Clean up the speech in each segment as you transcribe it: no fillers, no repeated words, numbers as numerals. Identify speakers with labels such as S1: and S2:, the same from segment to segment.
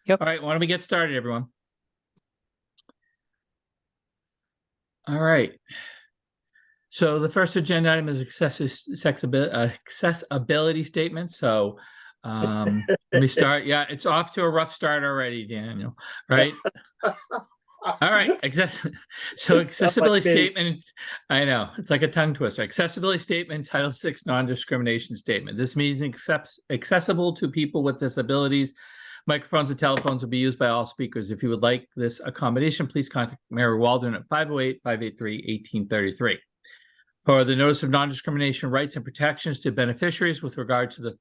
S1: Yep.
S2: All right, why don't we get started, everyone? All right. So the first agenda item is accessibility statement. So let me start. Yeah, it's off to a rough start already, Daniel. Right? All right. So accessibility statement. I know it's like a tongue twister. Accessibility statement, Title VI non-discrimination statement. This means accessible to people with disabilities. Microphones and telephones will be used by all speakers. If you would like this accommodation, please contact Mary Waldron at 508-583-1833. For the notice of non-discrimination rights and protections to beneficiaries with regard to the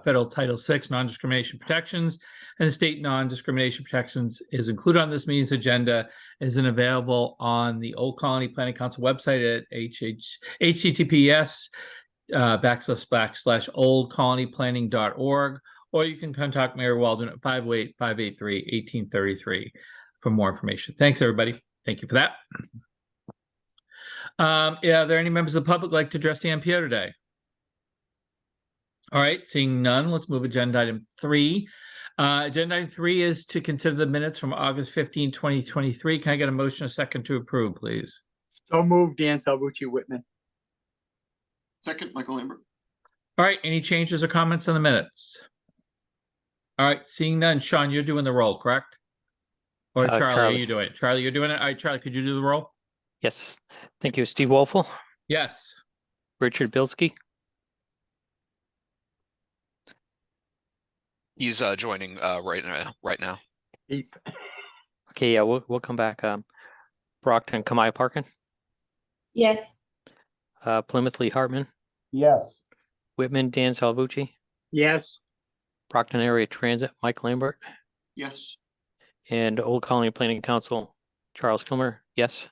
S2: federal Title VI non-discrimination protections and state non-discrimination protections is included on this meeting's agenda, is available on the Old Colony Planning Council website at https://oldcolonyplanning.org, or you can contact Mayor Waldron at 508-583-1833 for more information. Thanks, everybody. Thank you for that. Yeah, are there any members of the public like to address the MPO today? All right, seeing none, let's move agenda item 3. Agenda item 3 is to consider the minutes from August 15, 2023. Can I get a motion, a second to approve, please?
S3: So moved, Dan Salvucci Whitman.
S4: Second, Michael Lambert.
S2: All right, any changes or comments on the minutes? All right, seeing none. Sean, you're doing the roll, correct? Or Charlie, are you doing it? Charlie, you're doing it? All right, Charlie, could you do the roll?
S1: Yes. Thank you. Steve Wolfel.
S2: Yes.
S1: Richard Bilski.
S5: He's joining right now.
S1: Okay, yeah, we'll come back. Brockton Kamai Parkin.
S6: Yes.
S1: Plymouth Lee Hartman.
S3: Yes.
S1: Whitman Dan Salvucci.
S3: Yes.
S1: Brockton Area Transit Mike Lambert.
S4: Yes.
S1: And Old Colony Planning Council Charles Kilmer. Yes.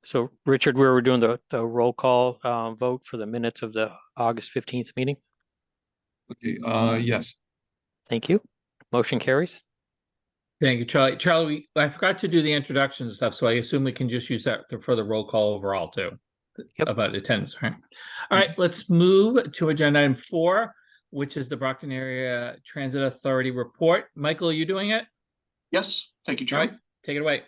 S1: So Richard, we were doing the roll call vote for the minutes of the August 15th meeting.
S7: Okay, yes.
S1: Thank you. Motion carries.
S2: Thank you, Charlie. Charlie, I forgot to do the introduction stuff, so I assume we can just use that for the roll call overall too.
S1: Yep.
S2: About attendance, right? All right, let's move to agenda item 4, which is the Brockton Area Transit Authority report. Michael, are you doing it?
S4: Yes. Thank you,
S2: All
S4: Charlie.
S2: right, take it away.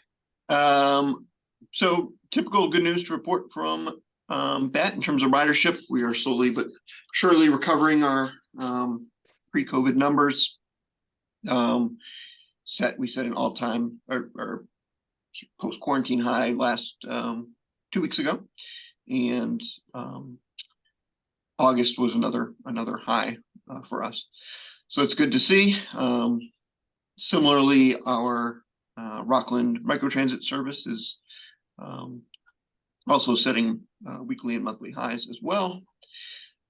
S4: So typical good news to report from BAT in terms of ridership. We are slowly but surely recovering our pre-COVID numbers. We set an all-time or post-quarantine high last 2 weeks ago, and August was another high for us. So it's good to see. Similarly, our Rockland microtransit service is also setting weekly and monthly highs as well.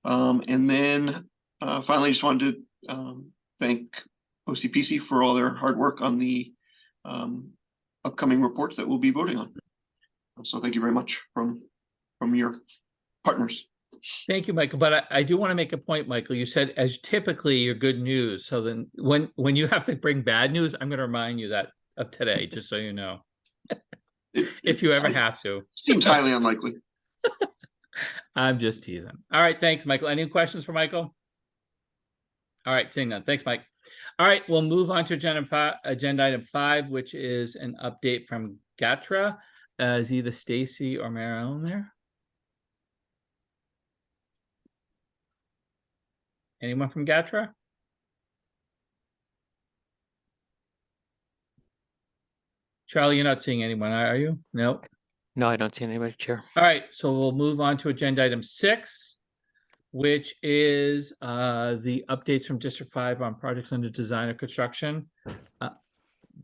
S4: And then finally, just wanted to thank OCPC for all their hard work on the upcoming reports that we'll be voting on. So thank you very much from your partners.
S2: Thank you, Michael. But I do want to make a point, Michael. You said as typically your good news. So then when you have to bring bad news, I'm going to remind you that of today, just so you know. If you ever have to.
S4: Seems highly unlikely.
S2: I'm just teasing. All right, thanks, Michael. Any questions for Michael? All right, seeing none. Thanks, Mike. All right, we'll move on to agenda item 5, which is an update from GATRA. Is either Stacy or Marilyn there? Anyone from GATRA? Charlie, you're not seeing anyone, are you? No.
S1: No, I don't see anybody, Chair.
S2: All right, so we'll move on to agenda item 6, which is the updates from District 5 on projects under design or construction.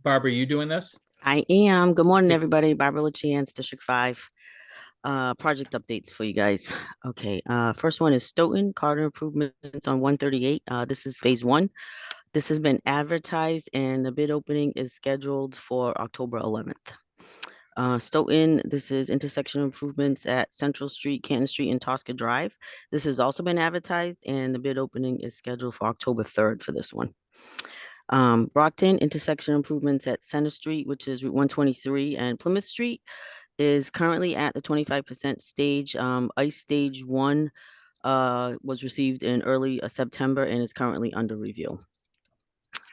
S2: Barbara, you doing this?
S8: I am. Good morning, everybody. Barbara LaChance, District 5. Project updates for you guys. Okay, first one is Stoughton Carter improvements on 138. This is phase 1. This has been advertised and the bid opening is scheduled for October 11th. Stoughton, this is intersection improvements at Central Street, Canton Street, and Tosca Drive. This has also been advertised and the bid opening is scheduled for October 3rd for this one. Brockton, intersection improvements at Center Street, which is Route 123, and Plymouth Street is currently at the 25% stage. ICE stage 1 was received in early September and is currently under review.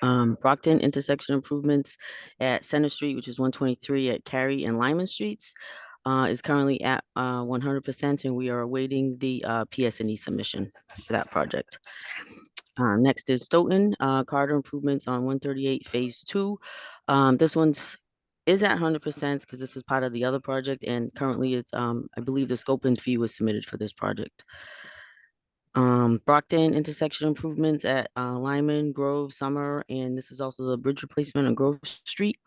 S8: Brockton intersection improvements at Center Street, which is 123 at Cary and Lyman Streets, is currently at 100%, and we are awaiting the PSNE submission for that project. Next is Stoughton, corridor improvements on 138 Phase 2. This one's is at 100% because this is part of the other project, and currently it's I believe the scope and fee was submitted for this project. Brockton intersection improvements at Lyman, Grove, Summer, and this is also the bridge replacement on Grove Street.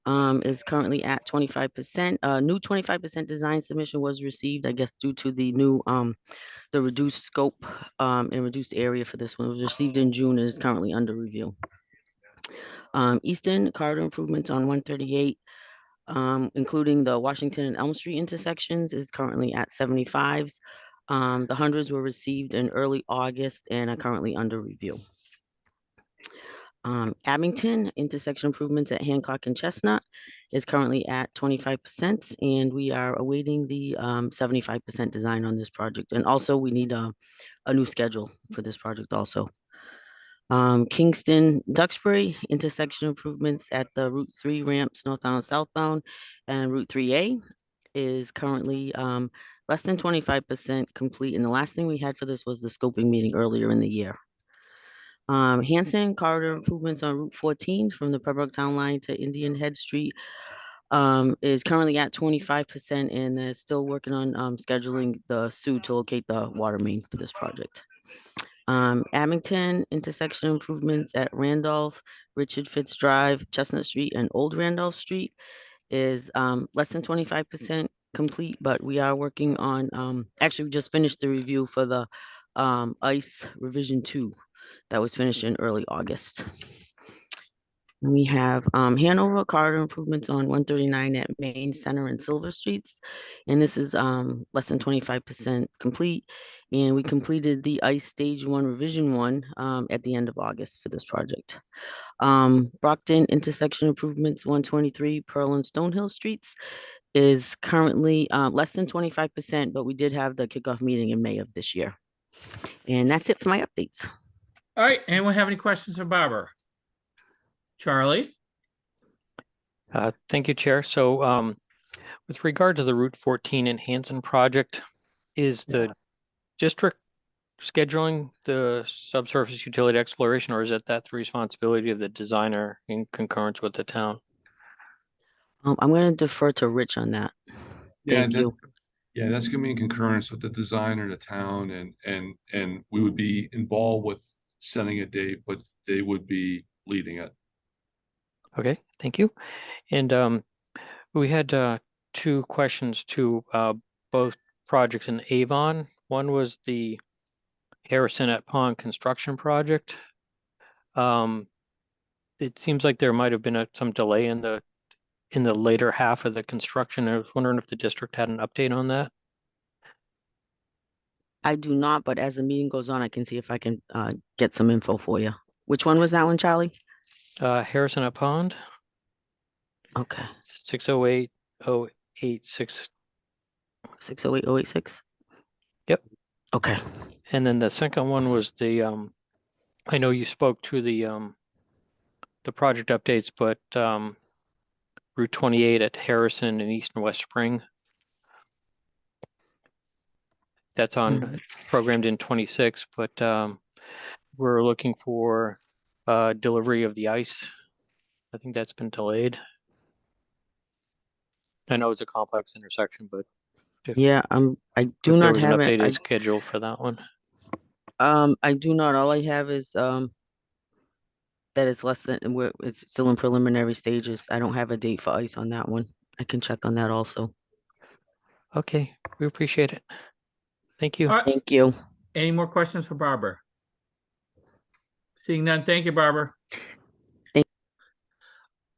S8: Is currently at 25%. New 25% design submission was received, I guess, due to the new the reduced scope and reduced area for this one. It was received in June and is currently under review. Eastern corridor improvements on 138, including the Washington and Elm Street intersections, is currently at 75s. The hundreds were received in early August and are currently under review. Abington intersection improvements at Hancock and Chestnut is currently at 25%, and we are awaiting the 75% design on this project. And also we need a new schedule for this project also. Kingston Duxbury intersection improvements at the Route 3 ramps northbound and southbound and Route 3A is currently less than 25% complete. And the last thing we had for this was the scoping meeting earlier in the year. Hanson corridor improvements on Route 14 from the Pembroke Town Line to Indian Head Street is currently at 25%, and they're still working on scheduling the SUE to locate the water main for this project. Abington intersection improvements at Randolph, Richard Fitz Drive, Chestnut Street, and Old Randolph Street is less than 25% complete, but we are working on, actually we just finished the review for the ICE revision 2 that was finished in early August. We have Hanover corridor improvements on 139 at Main Center and Silver Streets, and this is less than 25% complete. And we completed the ICE Stage 1 Revision 1 at the end of August for this project. Brockton intersection improvements 123 Pearl and Stonehill Streets is currently less than 25%, but we did have the kickoff meeting in May of this year. And that's it for my updates.
S2: All right, anyone have any questions for Barbara? Charlie?
S1: Thank you, Chair. So with regard to the Route 14 and Hanson project, is the district scheduling the subsurface utility exploration, or is it that's the responsibility of the designer in concurrence with the town?
S8: I'm going to defer to Rich on that. Thank you.
S7: Yeah, that's gonna be in concurrence with the designer, the town, and we would be involved with setting a date, but they would be leading it.
S1: Okay, thank you. And we had two questions to both projects in Avon. One was the Harrison at Pond construction project. It seems like there might have been some delay in the later half of the construction. I was wondering if the district had an update on that.
S8: I do not, but as the meeting goes on, I can see if I can get some info for you. Which one was that one, Charlie?
S1: Harrison at Pond,
S8: Okay,
S1: 608086.
S8: 608086.
S1: Yep.
S8: Okay.
S1: And then the second one was the I know you spoke to the project updates, but Route 28 at Harrison and East and West Spring. That's on programmed in 26, but we're looking for delivery of the ice. I think that's been delayed. I know it's a complex intersection, but
S8: Yeah, I do
S1: if there
S8: not
S1: was an
S8: have it.
S1: updated schedule for that one.
S8: I do not. All I have is that it's less than it's still in preliminary stages. I don't have a date for ice on that one. I can check on that also.
S1: Okay, we appreciate it. Thank you.
S2: All right,
S8: Thank you.
S2: any more questions for Barbara? Seeing none, thank you, Barbara.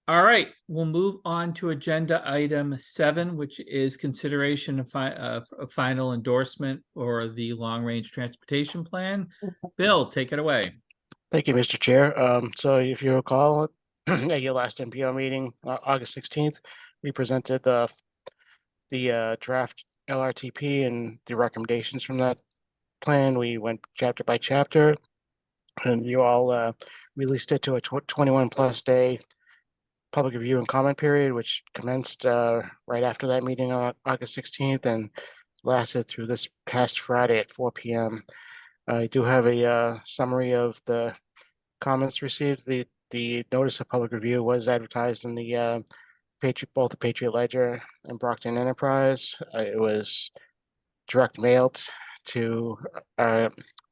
S2: All right, we'll move on to agenda item 7, which is consideration of final endorsement for the long-range transportation plan. Bill, take it away.
S9: Thank you, Mr. Chair. So if you recall, at your last MPO meeting, August 16th, we presented the draft LRTP and the recommendations from that plan. We went chapter by chapter, and you all released it to a 21 plus day public review and comment period, which commenced right after that meeting on August 16th and lasted through this past Friday at 4 p.m. I do have a summary of the comments received. The notice of public review was advertised in the both the Patriot Ledger and Brockton Enterprise. It was direct mailed to our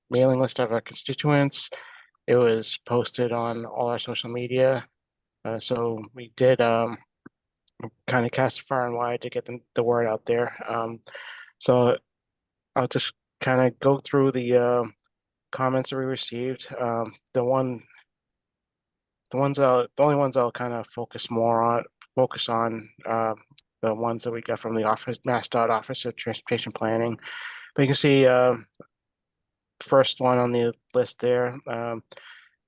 S9: mailing list of our constituents. It was posted on all our social media. So we did kind of cast far and wide to get the word out there. So I'll just kind of go through the comments that we received. The only ones I'll kind of focus on the ones that we got from the office, MassDOT Office of Transportation Planning. But you can see first one on the list there,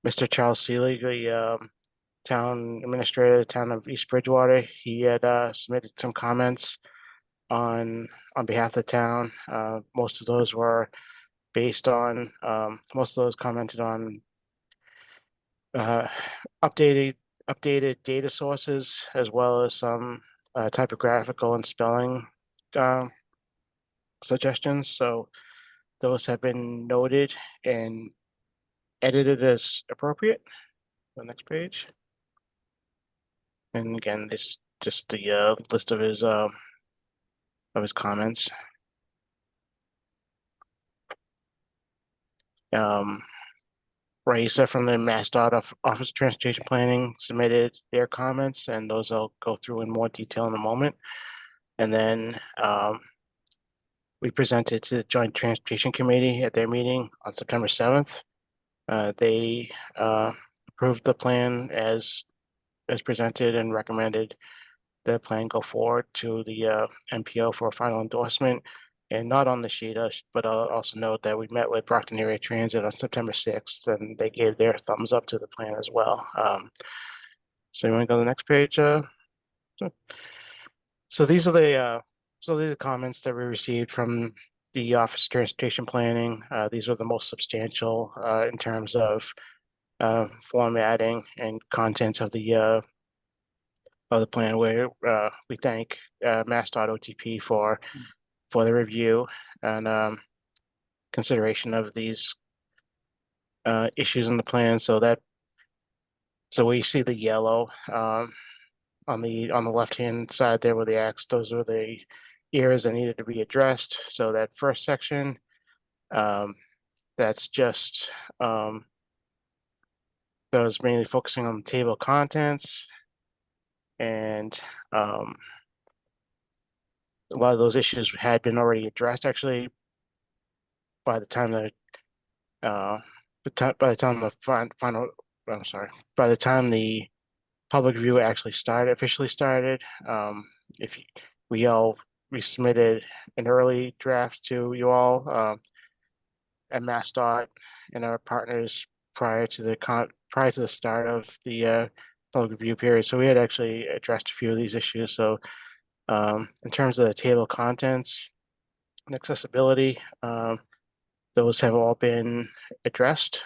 S9: Mr. Charles Seeley, the town administrator of the town of East Bridgewater. He had submitted some comments on behalf of the town. Most of those were based on most of those commented on updated data sources, as well as some typographical and spelling suggestions. So those have been noted and edited as appropriate. The next page. And again, this just the list of his comments. Raisa from the MassDOT Office of Transportation Planning submitted their comments, and those I'll go through in more detail in a moment. And then we presented to the Joint Transportation Committee at their meeting on September 7th. They approved the plan as presented and recommended the plan go forward to the MPO for a final endorsement. And not on the sheet, but I'll also note that we met with Brockton Area Transit on September 6th, and they gave their thumbs up to the plan as well. So you want to go to the next page? So these are the comments that we received from the Office of Transportation Planning. These are the most substantial in terms of formatting and content of the plan. Where we thank MassDOT OTP for the review and consideration of these issues in the plan. So we see the yellow on the left-hand side there with the X. Those are the areas that needed to be addressed. So that first section, that's just that was mainly focusing on the table of contents, and a lot of those issues had been already addressed actually by the time the by the time the public review actually officially started. If we submitted an early draft to you all at MassDOT and our partners prior to the start of the public review period. So we had actually addressed a few of these issues. So in terms of the table of contents and accessibility, those have all been addressed.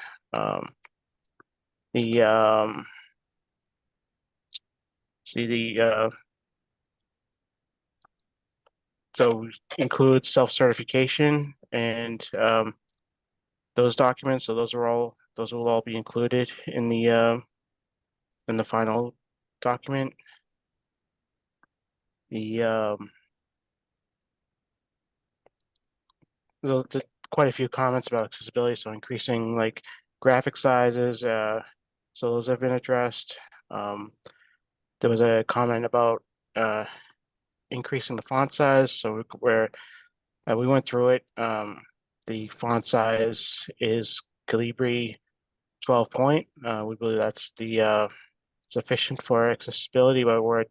S9: So includes self-certification and those documents. So those will all be included in the final document. There's quite a few comments about accessibility, so increasing like graphic sizes. So those have been addressed. There was a comment about increasing the font size. So we went through it. The font size is Calibri 12 point. We believe that's the sufficient for accessibility, but we're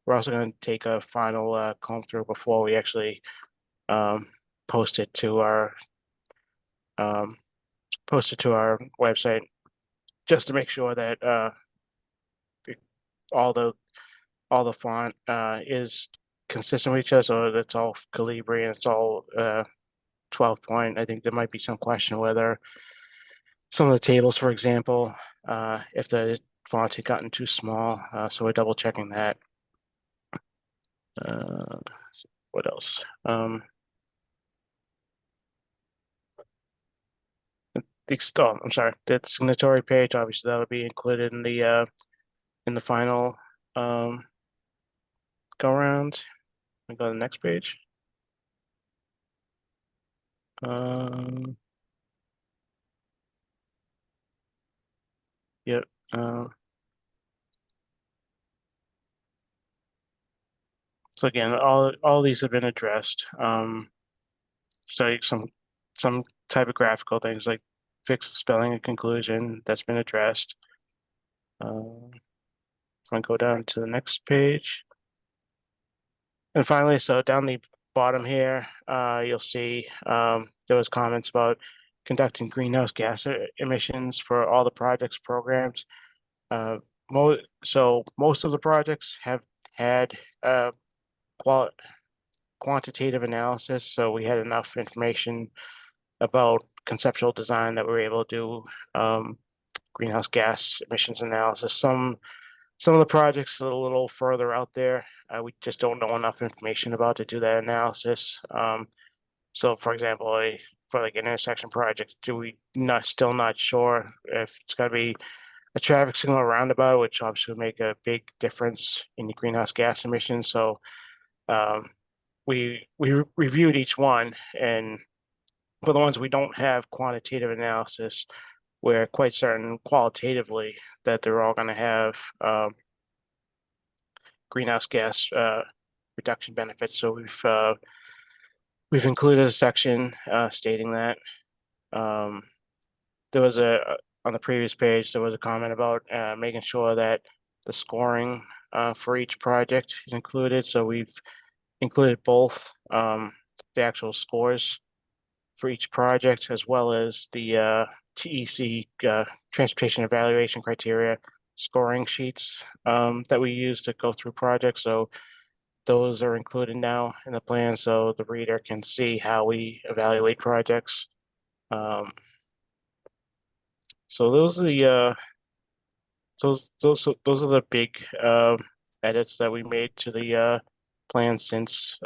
S9: also going to take a final comb through before we actually post it to our website, just to make sure that all the font is consistent with each other, so that's all Calibri and it's all 12 point. I think there might be some question whether some of the tables, for example, if the fonts had gotten too small. So we're double checking that. What else? I'm sorry, the signatory page, obviously that would be included in the final go around. We go to the next page. Yep. So again, all these have been addressed. So some typographical things like fix the spelling and conclusion, that's been addressed. If I go down to the next page. And finally, so down the bottom here, you'll see there was comments about conducting greenhouse gas emissions for all the projects programs. So most of the projects have had quantitative analysis, so we had enough information about conceptual design that we were able to do greenhouse gas emissions analysis. Some of the projects are a little further out there. We just don't know enough information about to do that analysis. So for example, for like an intersection project, still not sure if it's got to be a traffic signal roundabout, which obviously would make a big difference in the greenhouse gas emissions. So we reviewed each one, and for the ones we don't have quantitative analysis, we're quite certain qualitatively that they're all going to have greenhouse gas reduction benefits. So we've included a section stating that. There was on the previous page, there was a comment about making sure that the scoring for each project is included. So we've included both the actual scores for each project, as well as the TEC transportation evaluation criteria scoring sheets that we use to go through projects. So those are included now in the plan, so the reader can see how we evaluate projects. So those are the those are the big edits that we made to the plan since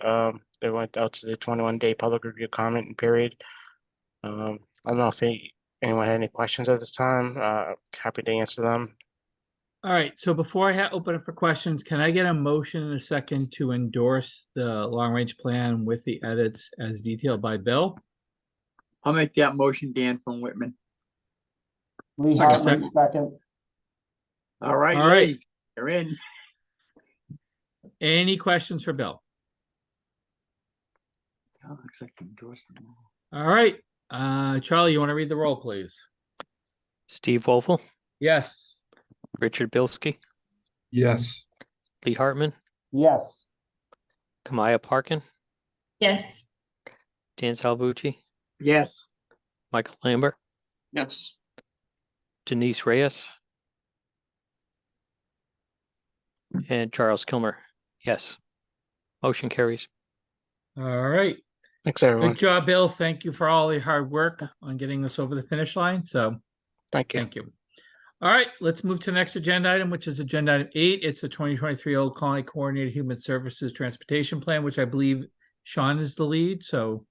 S9: it went out to the 21-day public review comment period. I don't know if anyone had any questions at this time. Happy to answer them.
S2: All right, so before I open up for questions, can I get a motion in a second to endorse the long-range plan with the edits as detailed by Bill?
S3: I'll make that motion, Dan from Whitman.
S2: Lee Hartman,
S3: second. All right,
S2: All right.
S3: Lee, you're in.
S2: Any questions for Bill?
S3: Oh, looks like you endorsed them all.
S2: All right, Charlie, you want to read the roll, please?
S1: Steve Wolfle,
S2: Yes.
S1: Richard Bilski,
S7: Yes.
S1: Lee Hartman,
S3: Yes.
S1: Kamaya Parkin,
S6: Yes.
S1: Dan Salvucci,
S3: Yes.
S1: Michael Lambert,
S4: Yes.
S1: Denise Reyes, and Charles Kilmer. Yes. Motion carries.
S2: All right.
S9: Thanks, everyone.
S2: Good job, Bill. Thank you for all your hard work on getting this over the finish line. So
S9: Thank you.
S2: thank you. All right, let's move to the next agenda item, which is agenda item 8. It's the 2023 Old Colony Coordinated Human Services Transportation Plan, which I believe Sean is the lead. So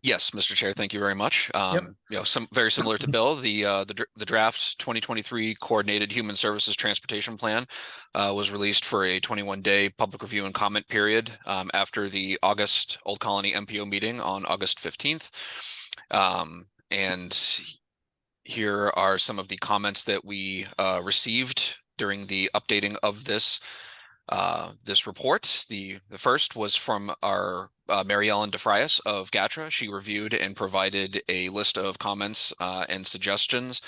S5: Yes, Mr. Chair, thank you very much.
S2: Yep.
S5: You know, very similar to Bill, the draft 2023 Coordinated Human Services Transportation Plan was released for a 21-day public review and comment period after the August Old Colony MPO meeting on August 15th. And here are some of the comments that we received during the updating of this report. The first was from our Mary Ellen DeFrias of GATRA. She reviewed and provided a list of comments and suggestions,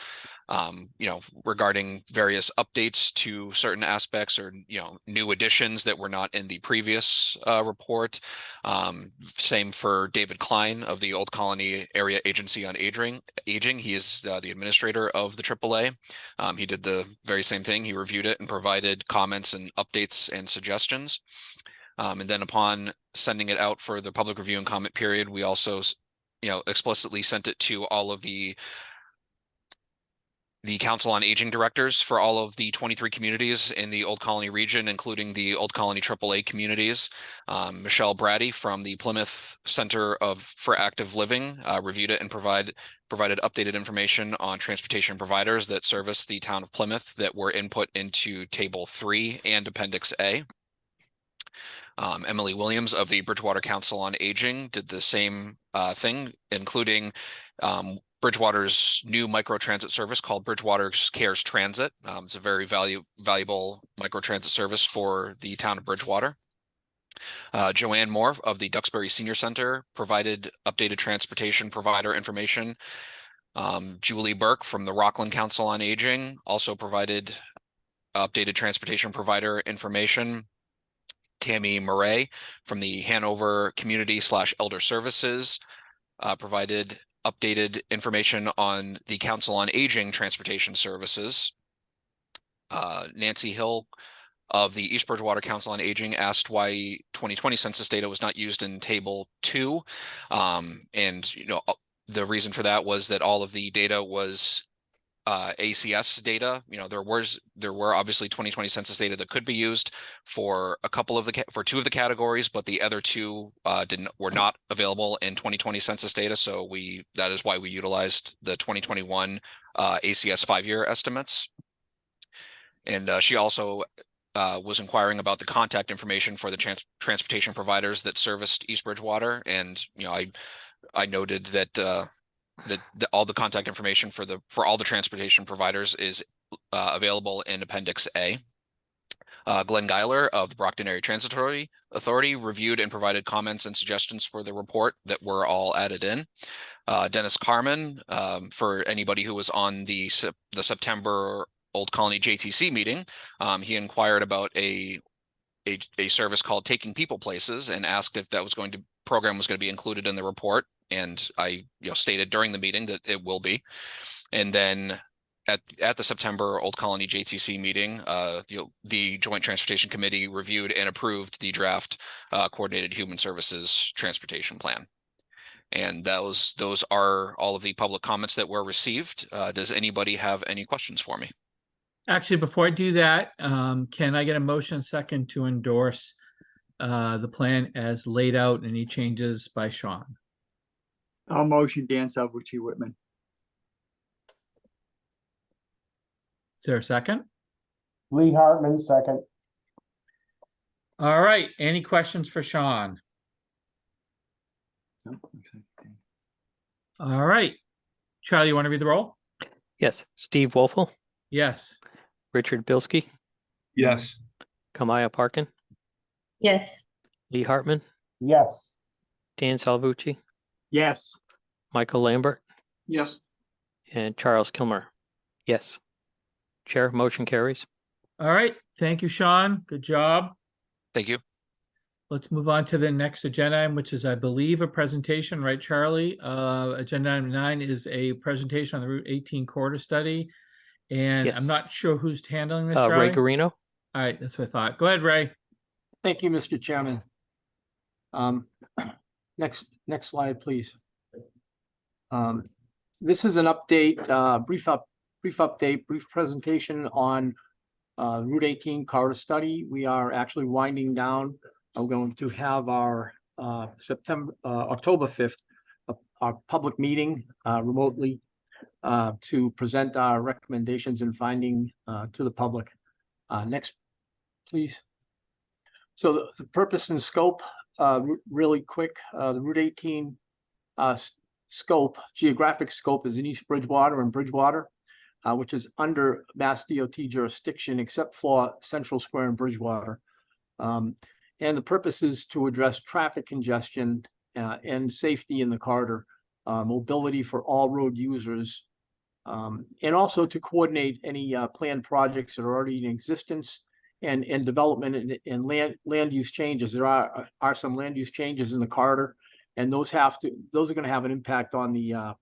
S5: you know, regarding various updates to certain aspects or, you know, new additions that were not in the previous report. Same for David Klein of the Old Colony Area Agency on Aging. He is the administrator of the AAA. He did the very same thing. He reviewed it and provided comments and updates and suggestions. And then upon sending it out for the public review and comment period, we also, you know, explicitly sent it to all of the the Council on Aging directors for all of the 23 communities in the Old Colony region, including the Old Colony AAA communities. Michelle Brady from the Plymouth Center for Active Living reviewed it and provided updated information on transportation providers that service the town of Plymouth that were input into Table 3 and Appendix A. Emily Williams of the Bridgewater Council on Aging did the same thing, including Bridgewater's new microtransit service called Bridgewater Cares Transit. It's a very valuable microtransit service for the town of Bridgewater. Joanne Moore of the Duxbury Senior Center provided updated transportation provider information. Julie Burke from the Rockland Council on Aging also provided updated transportation provider information. Tammy Murray from the Hanover Community / Elder Services provided updated information on the Council on Aging transportation services. Nancy Hill of the East Bridgewater Council on Aging asked why 2020 census data was not used in Table 2. And the reason for that was that all of the data was ACS data. There were obviously 2020 census data that could be used for for 2 of the categories, but the other 2 were not available in 2020 census data. So that is why we utilized the 2021 ACS 5-year estimates. And she also was inquiring about the contact information for the transportation providers that serviced East Bridgewater, and I noted that all the contact information for all the transportation providers is available in Appendix A. Glenn Geiler of the Brockton Area Transit Authority reviewed and provided comments and suggestions for the report that were all added in. Dennis Carmen, for anybody who was on the September Old Colony JTC meeting, he inquired about a service called Taking People Places and asked if that program was going to be included in the report. And I stated during the meeting that it will be. And then at the September Old Colony JTC meeting, the Joint Transportation Committee reviewed and approved the draft Coordinated Human Services Transportation Plan. And those are all of the public comments that were received. Does anybody have any questions for me?
S2: Actually, before I do that, can I get a motion second to endorse the plan as laid out? Any changes by Sean?
S3: I'll motion Dan Salvucci Whitman.
S2: Is there a second?
S10: Lee Hartman, second.
S2: All right. Any questions for Sean? All right. Charlie, you want to read the roll?
S1: Yes. Steve Wolfel,
S2: Yes.
S1: Richard Bilski,
S7: Yes.
S1: Kamaya Parkin,
S6: Yes.
S1: Lee Hartman,
S10: Yes.
S1: Dan Salvucci,
S3: Yes.
S1: Michael Lambert,
S4: Yes.
S1: and Charles Kilmer. Yes. Chair, motion carries.
S2: All right. Thank you, Sean. Good job.
S5: Thank you.
S2: Let's move on to the next agenda item, which is, I believe, a presentation, right, Charlie? Agenda item 9 is a presentation on the Route 18 corridor study. And
S1: Yes.
S2: I'm not sure who's handling this, Charlie.
S1: Ray Garino.
S2: All right, that's what I thought. Go ahead, Ray.
S10: Thank you, Mr. Chairman. Next slide, please. This is an update, brief presentation on Route 18 corridor study. We are actually winding down. We're going to have our October 5th, our public meeting remotely to present our recommendations and finding to the public. Next, please. So the purpose and scope, really quick, the Route 18 geographic scope is in East Bridgewater and Bridgewater, which is under Mass DOT jurisdiction, except for Central Square and Bridgewater. And the purpose is to address traffic congestion and safety in the corridor, mobility for all road users, and also to coordinate any planned projects that are already in existence and development and land use changes. There are some land use changes in the corridor, and those are going to have an impact on the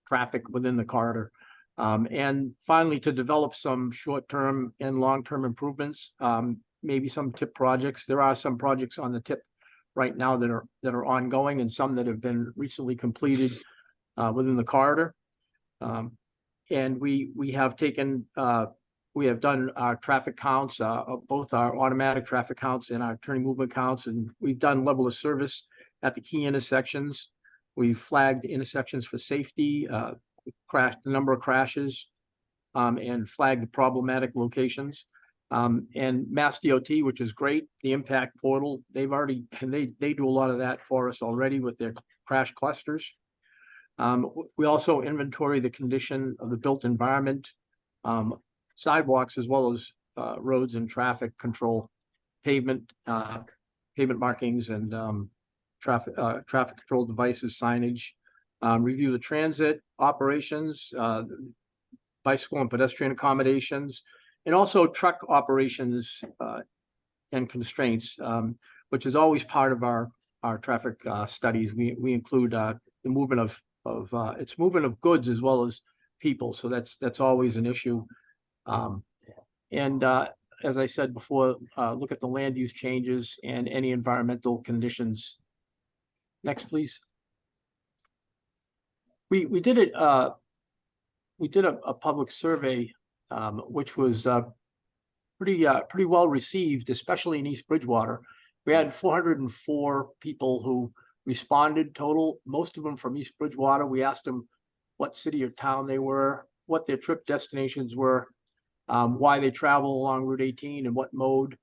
S10: traffic within the corridor. And finally, to develop some short-term and long-term improvements, maybe some TIP projects. There are some projects on the TIP right now that are ongoing, and some that have been recently completed within the corridor. And we have taken, we have done our traffic counts, both our automatic traffic counts and our turning movement counts, and we've done level of service at the key intersections. We've flagged intersections for safety, the number of crashes, and flagged the problematic locations. And Mass DOT, which is great, the impact portal, they've already, and they do a lot of that for us already with their crash clusters. We also inventory the condition of the built environment, sidewalks, as well as roads and traffic control, pavement markings, and traffic control devices, signage. Review the transit operations, bicycle and pedestrian accommodations, and also truck operations and constraints, which is always part of our traffic studies. We include the movement of it's movement of goods as well as people, so that's always an issue. And as I said before, look at the land use changes and any environmental conditions. Next, please. We did it. We did a public survey, which was pretty well received, especially in East Bridgewater. We had 404 people who responded total, most of them from East Bridgewater. We asked them what city or town they were, what their trip destinations were, why they travel along Route 18 and what mode.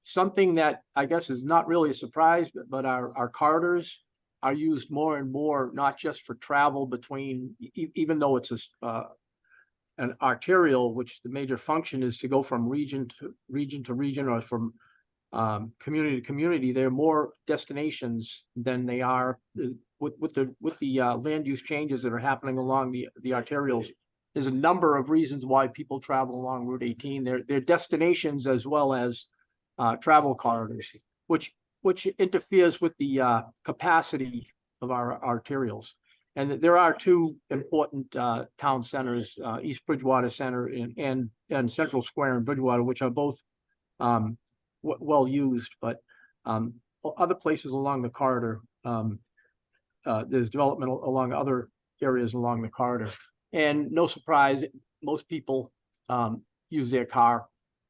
S10: Something that I guess is not really a surprise, but our corridors are used more and more, not just for travel between, even though it's an arterial, which the major function is to go from region to region or from community to community. There are more destinations than they are with the land use changes that are happening along the arterials. There's a number of reasons why people travel along Route 18. They're destinations as well as travel corridors, which interferes with the capacity of our arterials. And there are two important town centers, East Bridgewater Center and Central Square in Bridgewater, which are both well used, but other places along the corridor, there's development along other areas along the corridor. And no surprise, most people use their car,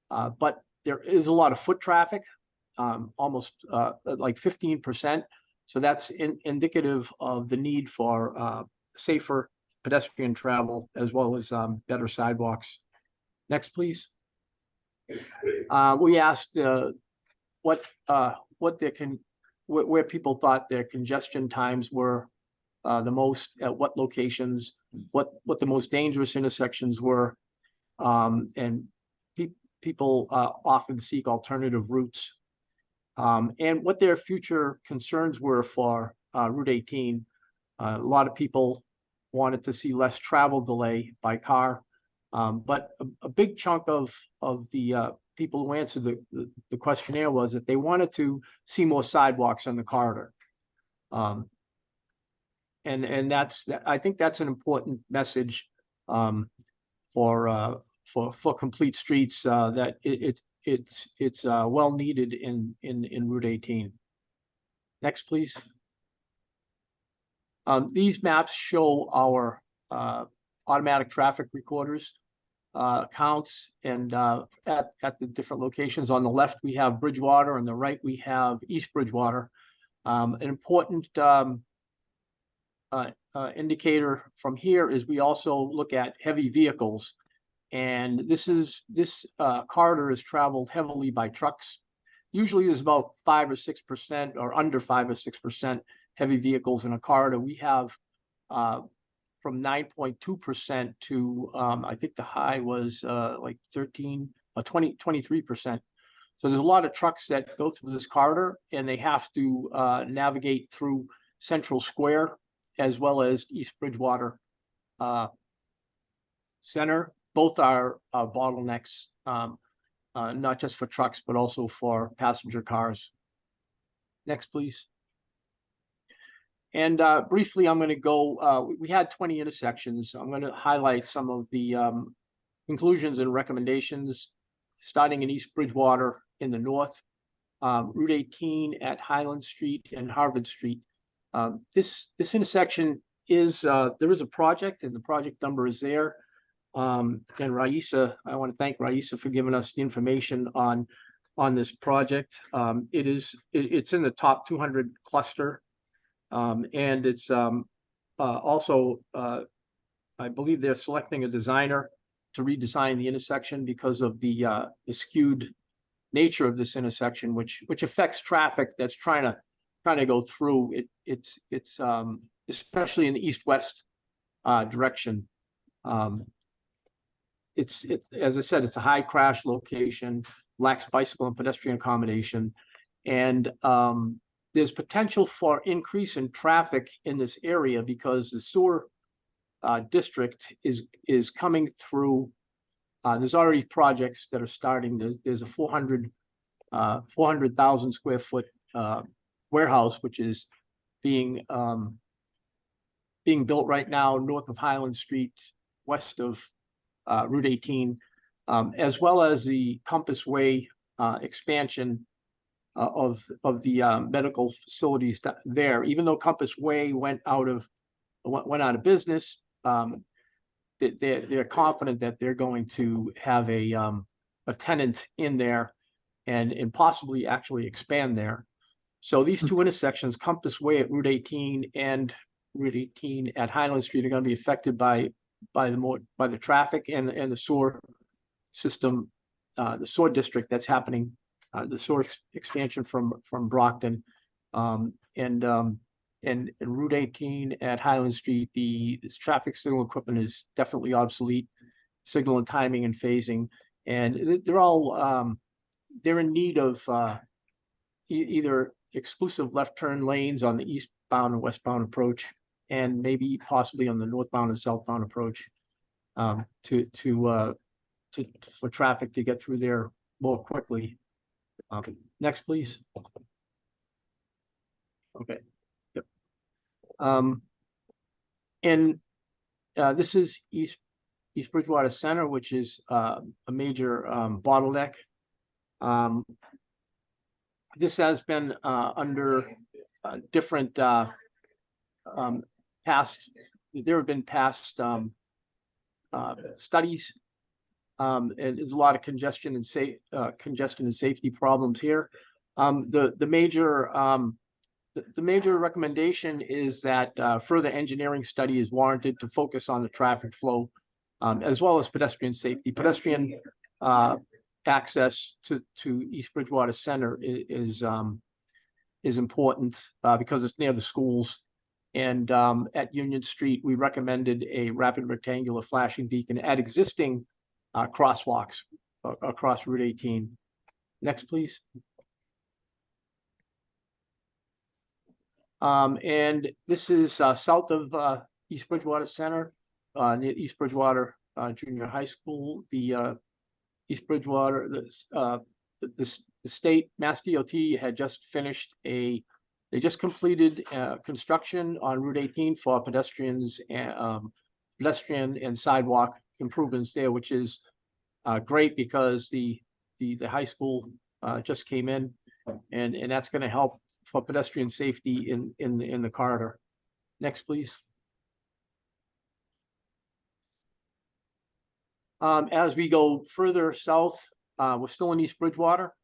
S10: but there is a lot of foot traffic, almost like 15%. So that's indicative of the need for safer pedestrian travel as well as better sidewalks. Next, please. We asked where people thought their congestion times were the most, at what locations, what the most dangerous intersections were, and people often seek alternative routes, and what their future concerns were for Route 18. A lot of people wanted to see less travel delay by car, but a big chunk of the people who answered the questionnaire was that they wanted to see more sidewalks on the corridor. And I think that's an important message for complete streets, that it's well needed in Route 18. Next, please. These maps show our automatic traffic recorders counts, and at the different locations. On the left, we have Bridgewater, and the right, we have East Bridgewater. An important indicator from here is we also look at heavy vehicles, and this corridor is traveled heavily by trucks. Usually there's about 5 or 6% or under 5 or 6% heavy vehicles in a corridor. We have from 9.2% to I think the high was like 23%. So there's a lot of trucks that go through this corridor, and they have to navigate through Central Square as well as East Bridgewater Center. Both are bottlenecks, not just for trucks, but also for passenger cars. Next, please. And briefly, I'm going to go, we had 20 intersections. I'm going to highlight some of the conclusions and recommendations, starting in East Bridgewater in the north, Route 18 at Highland Street and Harvard Street. This intersection is, there is a project, and the project number is there. And Raisa, I want to thank Raisa for giving us the information on this project. It's in the top 200 cluster. And it's also, I believe they're selecting a designer to redesign the intersection because of the skewed nature of this intersection, which affects traffic that's trying to go through. It's especially in the east-west direction. It's as I said, it's a high crash location, lacks bicycle and pedestrian accommodation, and there's potential for increase in traffic in this area because the sewer district is coming through. There's already projects that are starting. There's a 400,000 square foot warehouse, which is being built right now north of Highland Street, west of Route 18, as well as the Compass Way expansion of the medical facilities there. Even though Compass Way went out of business, they're confident that they're going to have a tenant in there and possibly actually expand there. So these two intersections, Compass Way at Route 18 and Route 18 at Highland Street, are going to be affected by the traffic and the sewer system, the sewer district that's happening, the sewer expansion from Brockton, and Route 18 at Highland Street. This traffic signal equipment is definitely obsolete. Signal and timing and phasing, and they're all they're in need of either exclusive left turn lanes on the eastbound and westbound approach, and maybe possibly on the northbound and southbound approach, for traffic to get through there more quickly. Next, please. Okay. Yep. And this is East Bridgewater Center, which is a major bottleneck. This has been under different past. There have been past studies, and there's a lot of congestion and safety problems here. The major recommendation is that further engineering study is warranted to focus on the traffic flow, as well as pedestrian safety. Pedestrian access to East Bridgewater Center is important because it's near the schools. And at Union Street, we recommended a rapid rectangular flashing beacon at existing crosswalks across Route 18. Next, please. And this is south of East Bridgewater Center, near East Bridgewater Junior High School. The East Bridgewater, the state Mass DOT had just finished they just completed construction on Route 18 for pedestrian and sidewalk improvements there, which is great because the high school just came in, and that's going to help for pedestrian safety in the corridor. Next, please. As we go further south, we're still in East Bridgewater.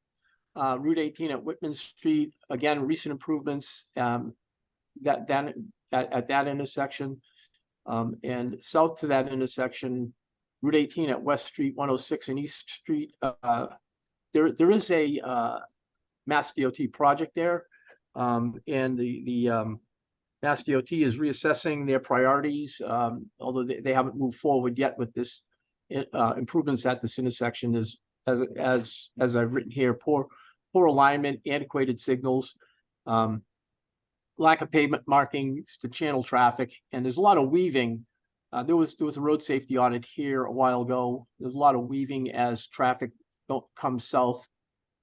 S10: Route 18 at Whitman Street, again, recent improvements at that intersection. And south to that intersection, Route 18 at West Street, 106 and East Street. There is a Mass DOT project there, and the Mass DOT is reassessing their priorities, although they haven't moved forward yet with this improvements at this intersection. As I've written here, poor alignment, antiquated signals, lack of pavement markings to channel traffic, and there's a lot of weaving. There was a road safety audit here a while ago. There's a lot of weaving as traffic comes south.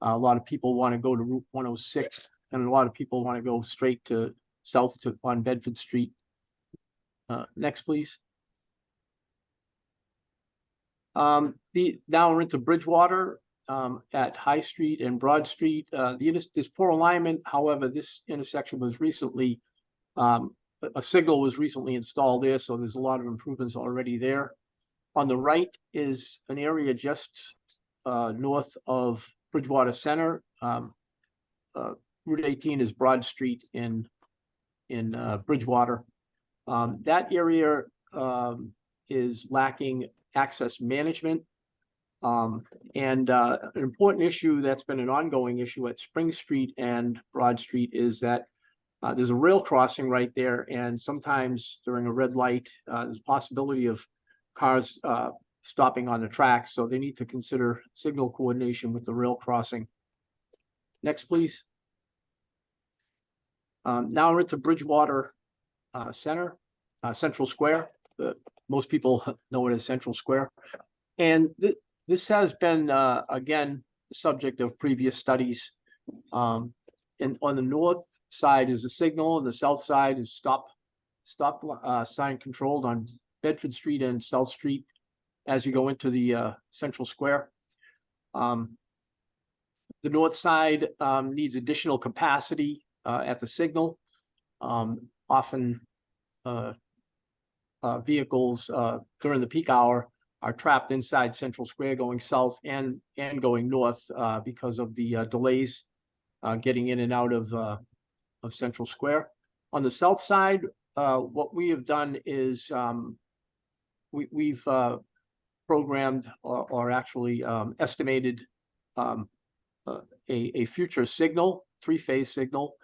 S10: A lot of people want to go to Route 106, and a lot of people want to go straight to south on Bedford Street. Next, please. Now we're into Bridgewater at High Street and Broad Street. There's poor alignment. However, this intersection was recently a signal was recently installed there, so there's a lot of improvements already there. On the right is an area just north of Bridgewater Center. Route 18 is Broad Street in Bridgewater. That area is lacking access management. And an important issue that's been an ongoing issue at Spring Street and Broad Street is that there's a rail crossing right there, and sometimes during a red light, there's a possibility of cars stopping on the tracks, so they need to consider signal coordination with the rail crossing. Next, please. Now we're into Bridgewater Center, Central Square. Most people know it as Central Square. And this has been, again, the subject of previous studies. And on the north side is the signal, and the south side is stop sign controlled on Bedford Street and South Street as you go into the Central Square. The north side needs additional capacity at the signal. Often vehicles during the peak hour are trapped inside Central Square going south and going north because of the delays getting in and out of Central Square. On the south side, what we have done is we've programmed or actually estimated a future signal, three-phase signal,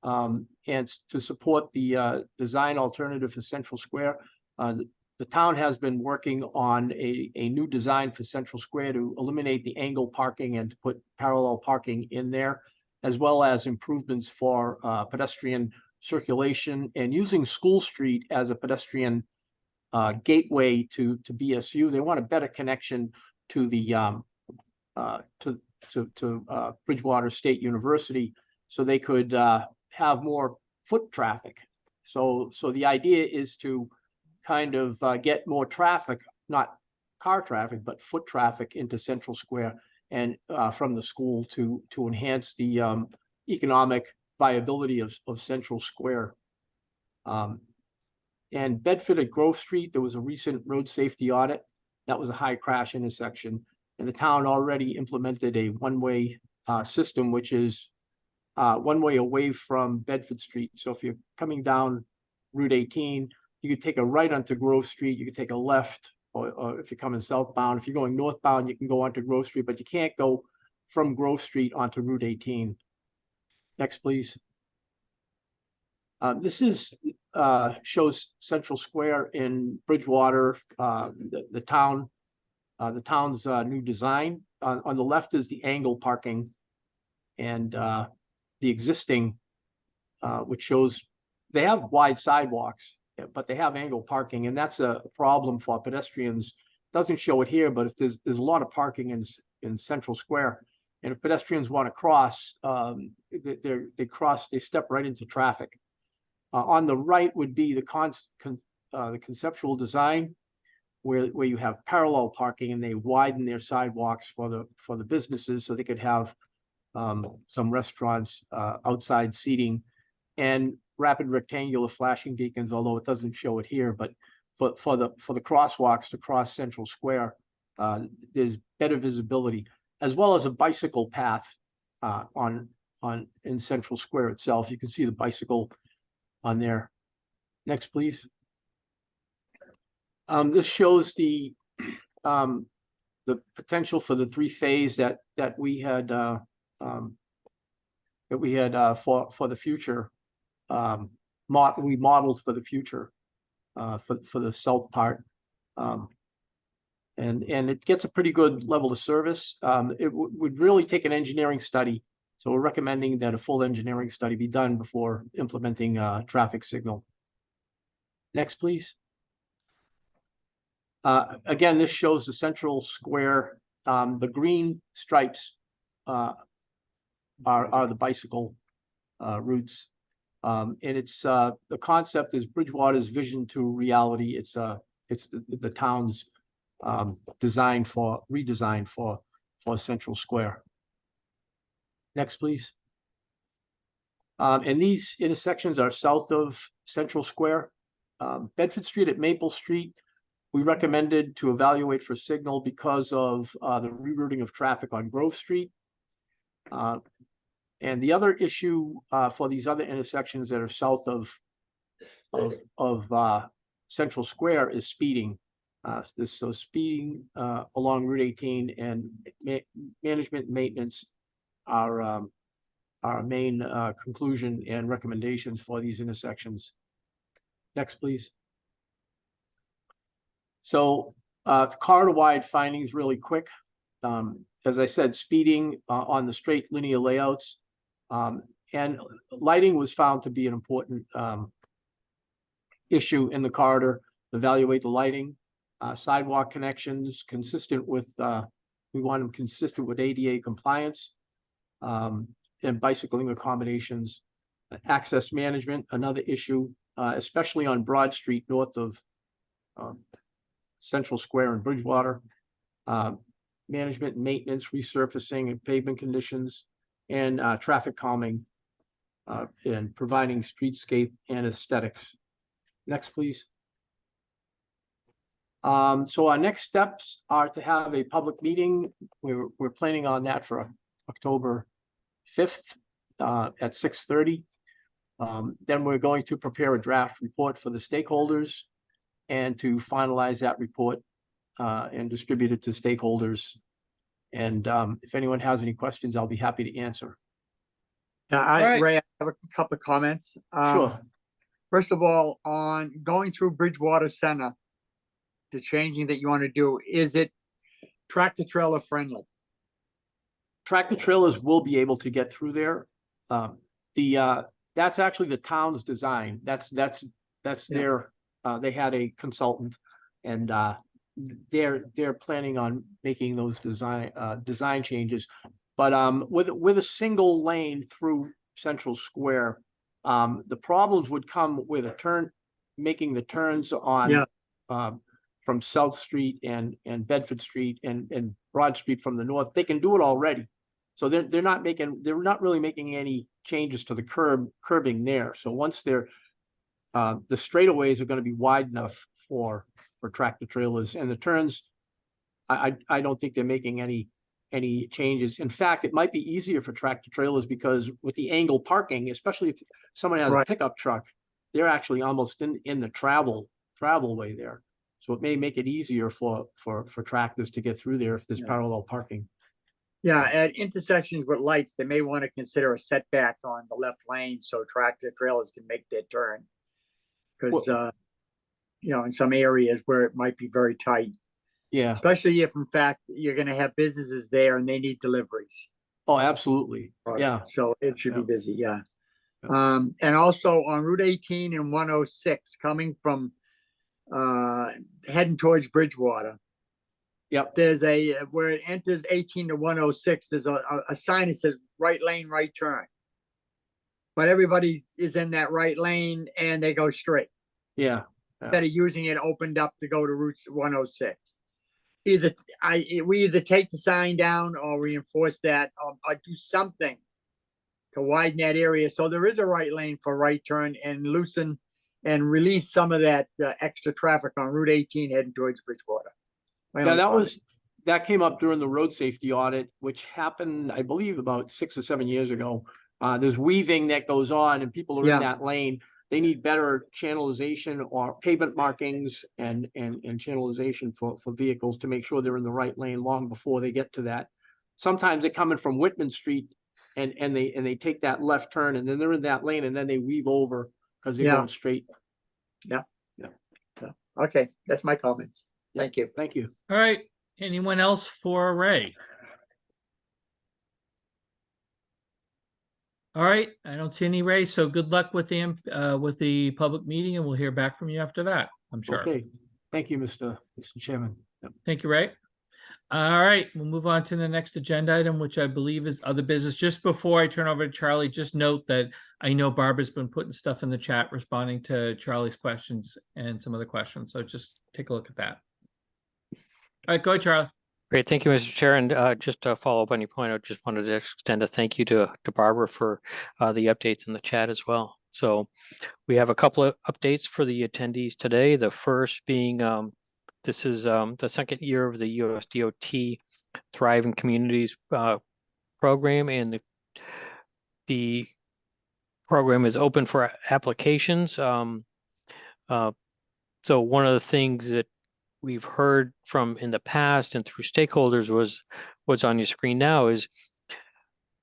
S10: and to support the design alternative for Central Square. The town has been working on a new design for Central Square to eliminate the angle parking and to put parallel parking in there, as well as improvements for pedestrian circulation and using School Street as a pedestrian gateway to BSU. They want a better connection to the Bridgewater State University, so they could have more foot traffic. So the idea is to kind of get more traffic, not car traffic, but foot traffic into Central Square and from the school to enhance the economic viability of Central Square. And Bedford at Grove Street, there was a recent road safety audit. That was a high crash intersection. And the town already implemented a one-way system, which is one way away from Bedford Street. So if you're coming down Route 18, you could take a right onto Grove Street, you could take a left, or if you're coming southbound. If you're going northbound, you can go onto Grove Street, but you can't go from Grove Street onto Route 18. Next, please. This is shows Central Square in Bridgewater, the town's new design. On the left is the angle parking, and the existing, which shows they have wide sidewalks, but they have angle parking, and that's a problem for pedestrians. Doesn't show it here, but if there's a lot of parking in Central Square, and if pedestrians want to cross, they step right into traffic. On the right would be the conceptual design, where you have parallel parking, and they widen their sidewalks for the businesses, so they could have some restaurants, outside seating, and rapid rectangular flashing beacons, although it doesn't show it here, but for the crosswalks to cross Central Square, there's better visibility, as well as a bicycle path in Central Square itself. You can see the bicycle on there. Next, please. This shows the potential for the three-phase that we had for the future. We modeled for the future for the south part, and it gets a pretty good level of service. It would really take an engineering study, so we're recommending that a full engineering study be done before implementing traffic signal. Next, please. Again, this shows the Central Square. The green stripes are the bicycle routes. And it's the concept is Bridgewater's vision to reality. It's the town's redesign for Central Square. Next, please. And these intersections are south of Central Square. Bedford Street at Maple Street, we recommended to evaluate for signal because of the rerouting of traffic on Grove Street. And the other issue for these other intersections that are south of Central Square is speeding. So speeding along Route 18 and management and maintenance are our main conclusion and recommendations for these intersections. Next, please. So corridor-wide findings really quick. As I said, speeding on the straight linear layouts and lighting was found to be an important issue in the corridor. Evaluate the lighting, sidewalk connections consistent with, we want them consistent with ADA compliance, and bicycling accommodations. Access management, another issue, especially on Broad Street north of Central Square and Bridgewater. Management and maintenance, resurfacing and pavement conditions, and traffic calming and providing streetscape and aesthetics. Next, please. So our next steps are to have a public meeting. We're planning on that for October 5th at 6:30. Then we're going to prepare a draft report for the stakeholders and to finalize that report and distribute it to stakeholders. And if anyone has any questions, I'll be happy to answer.
S3: Yeah,
S2: right.
S3: Ray, I have a couple of comments.
S10: Sure.
S3: First of all, on going through Bridgewater Center, the changing that you want to do, is it tractor trailer friendly?
S10: Tractor trailers will be able to get through there. That's actually the town's design. That's their, they had a consultant and they're planning on making those design changes. But with a single lane through Central Square, the problems would come with making the turns on from South Street and Bedford Street and Broad Street from the north. They can do it already. So they're not really making any changes to the curbing there. So once the straightaways are going to be wide enough for tractor trailers, and the turns, I don't think they're making any changes. In fact, it might be easier for tractor trailers because with the angle parking, especially if someone has a pickup truck, they're actually almost in the travel way there. So it may make it easier for tractors to get through there if there's parallel parking.
S3: Yeah, at intersections with lights, they may want to consider a setback on the left lane so tractor trailers can make their turn. Because, in some areas where it might be very tight.
S10: Yeah.
S3: Especially if, in fact, you're going to have businesses there and they need deliveries.
S10: Oh, absolutely. Yeah.
S3: So it should be busy. Yeah. And also on Route 18 and 106, coming from heading towards Bridgewater.
S10: Yep.
S3: There's where it enters 18 to 106, there's a sign that says right lane, right turn. But everybody is in that right lane and they go straight.
S10: Yeah.
S3: Instead of using it opened up to go to Route 106. We either take the sign down or reinforce that or do something to widen that area so there is a right lane for right turn and loosen and release some of that extra traffic on Route 18 heading towards Bridgewater.
S10: Yeah, that came up during the road safety audit, which happened, I believe, about 6 or 7 years ago. There's weaving that goes on and people are in that lane. They need better channelization or pavement markings and channelization for vehicles to make sure they're in the right lane long before they get to that. Sometimes they're coming from Whitman Street and they take that left turn and then they're in that lane and then they weave over because they're going straight.
S3: Yeah. Okay, that's my comments. Thank you.
S10: Thank you.
S2: All right. Anyone else for Ray? All right. I don't see any Ray. So good luck with the public meeting, and we'll hear back from you after that, I'm sure.
S10: Okay. Thank you, Mr. Chairman.
S2: Thank you, Ray. All right, we'll move on to the next agenda item, which I believe is other business. Just before I turn over to Charlie, just note that I know Barbara's been putting stuff in the chat responding to Charlie's questions and some other questions. So just take a look at that. All right, go ahead, Charlie.
S1: Great, thank you, Mr. Chair. And just to follow up on your point, I just wanted to extend a thank you to Barbara for the updates in the chat as well. So we have a couple of updates for the attendees today. The first being this is the second year of the USDOT Thriving Communities program, and the program is open for applications. So one of the things that we've heard from in the past and through stakeholders was what's on your screen now is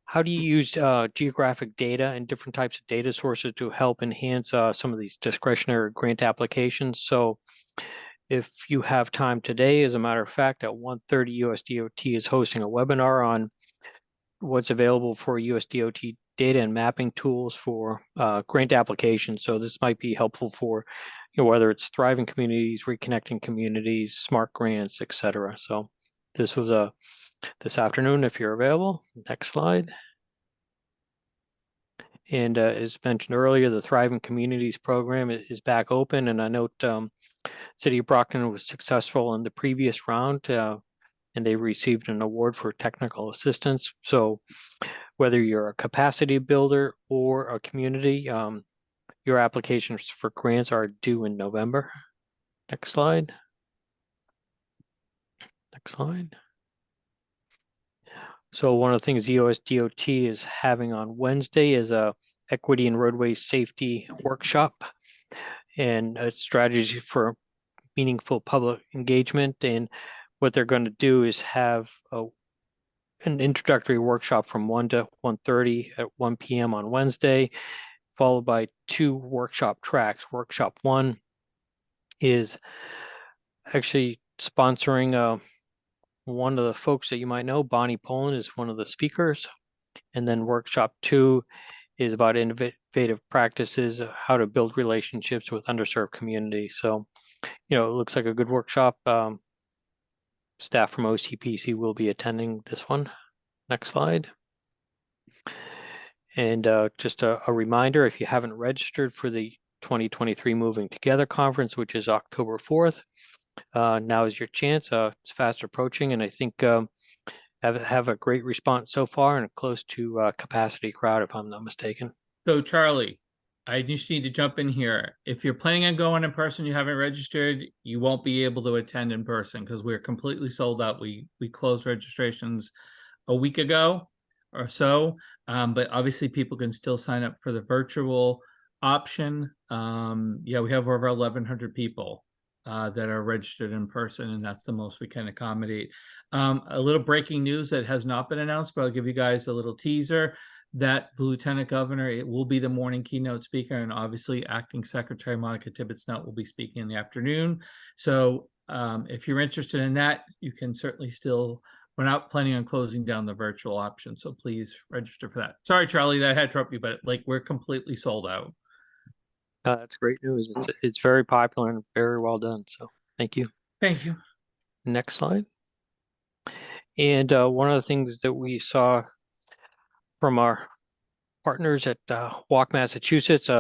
S1: how do you use geographic data and different types of data sources to help enhance some of these discretionary grant applications. So if you have time today, as a matter of fact, at 1:30 USDOT is hosting a webinar on what's available for USDOT data and mapping tools for grant applications. So this might be helpful for, whether it's thriving communities, reconnecting communities, smart grants, et cetera. So this was this afternoon, if you're available. Next slide. And as mentioned earlier, the Thriving Communities program is back open. And I note City of Brockton was successful in the previous round, and they received an award for technical assistance. So whether you're a capacity builder or a community, your applications for grants are due in November. Next slide. Next slide. So one of the things USDOT is having on Wednesday is a equity and roadway safety workshop and a strategy for meaningful public engagement. And what they're going to do is have an introductory workshop from 1 to 1:30 at 1 p.m. on Wednesday, followed by 2 workshop tracks. Workshop 1 is actually sponsoring one of the folks that you might know. Bonnie Poland is one of the speakers. And then workshop 2 is about innovative practices, how to build relationships with underserved communities. So, it looks like a good workshop. Staff from OCPC will be attending this one. Next slide. And just a reminder, if you haven't registered for the 2023 Moving Together Conference, which is October 4th, now is your chance. It's fast approaching, and I think have a great response so far and a close to capacity crowd, if I'm not mistaken.
S2: So Charlie, I just need to jump in here. If you're planning on going in person, you haven't registered, you won't be able to attend in person because we're completely sold out. We closed registrations a week ago or so, but obviously people can still sign up for the virtual option. Yeah, we have over 1,100 people that are registered in person, and that's the most we can accommodate. A little breaking news that has not been announced, but I'll give you guys a little teaser that the Lieutenant Governor, it will be the morning keynote speaker, and obviously Acting Secretary Monica Tibbetts-Nutt will be speaking in the afternoon. So if you're interested in that, you can certainly still, we're not planning on closing down the virtual option, so please register for that. Sorry, Charlie, that I had to interrupt you, but we're completely sold out.
S1: That's great news. It's very popular and very well done. So thank you.
S2: Thank you.
S1: Next slide. And one of the things that we saw from our partners at Walk Massachusetts,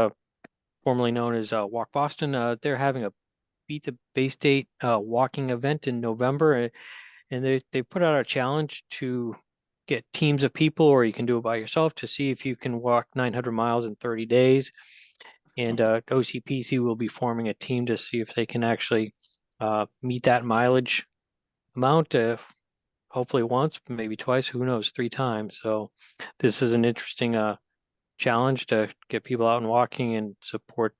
S1: formerly known as Walk Boston, they're having a Beat the Bay State walking event in November, and they put out a challenge to get teams of people, or you can do it by yourself, to see if you can walk 900 miles in 30 days. And OCPC will be forming a team to see if they can actually meet that mileage amount, hopefully once, maybe twice, who knows, 3 times. So this is an interesting challenge to get people out and walking and support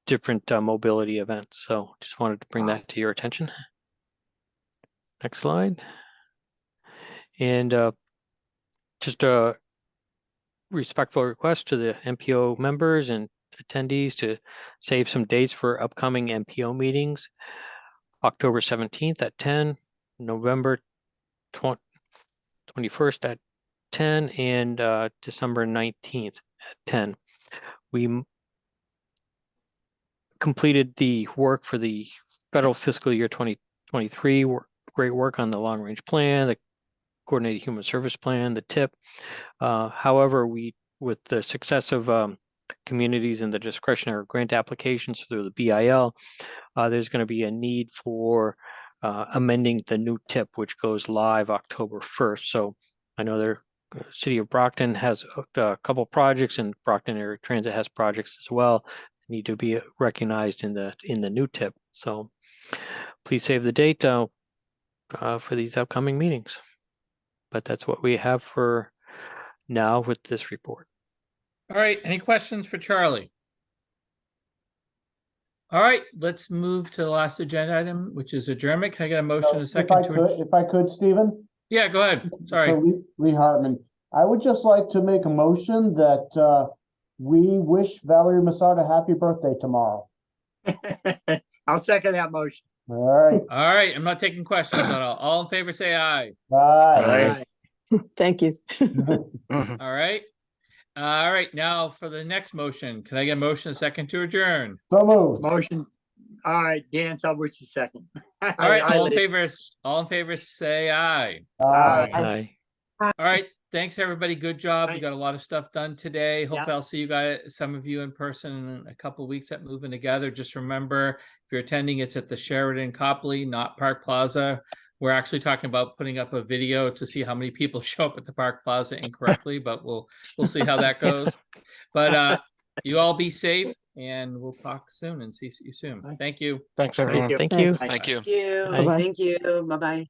S1: different mobility events. So just wanted to bring that to your attention. Next slide. And just a respectful request to the MPO members and attendees to save some dates for upcoming MPO meetings. October 17th at 10, November 21st at 10, and December 19th at 10. We completed the work for the federal fiscal year 2023. Great work on the long range plan, the coordinated human service plan, the TIP. However, with the success of communities in the discretionary grant applications through the BIL, there's going to be a need for amending the new tip, which goes live October 1st. So I know the City of Brockton has a couple projects, and Brockton Area Transit has projects as well, need to be recognized in the new tip. So please save the date for these upcoming meetings. But that's what we have for now with this report.
S2: All right, any questions for Charlie? All right, let's move to the last agenda item, which is adjournment. Can I get a motion a second to?
S11: If I could, Stephen?
S2: Yeah, go ahead. Sorry.
S11: So Lee Hartman, I would just like to make a motion that we wish Valerie Masada happy birthday tomorrow.
S3: I'll second that motion.
S11: All right.
S2: All right, I'm not taking questions at all. All in favor, say aye.
S11: Bye.
S6: Thank you.
S2: All right. All right, now for the next motion, can I get a motion a second to adjourn?
S11: So moved.
S3: Motion. All right, Dan Salvucci second.
S2: All right, all in favor, say aye.
S1: Aye.
S2: All right, thanks, everybody. Good job. You
S3: Thank-
S2: got a lot of stuff done today. Hope
S3: Yeah.
S2: I'll see you guys, some of you in person in a couple of weeks at Moving Together. Just remember, if you're attending, it's at the Sheraton Copley, not Park Plaza. We're actually talking about putting up a video to see how many people show up at the Park Plaza incorrectly, but we'll see how that goes. But you all be safe, and we'll talk soon and see you soon. Thank you.
S9: Thanks, everyone.
S3: you.
S1: Thank you.
S6: Thanks.
S5: Thank you.
S6: Thank you.
S1: Bye.
S6: Thank you. Bye-bye.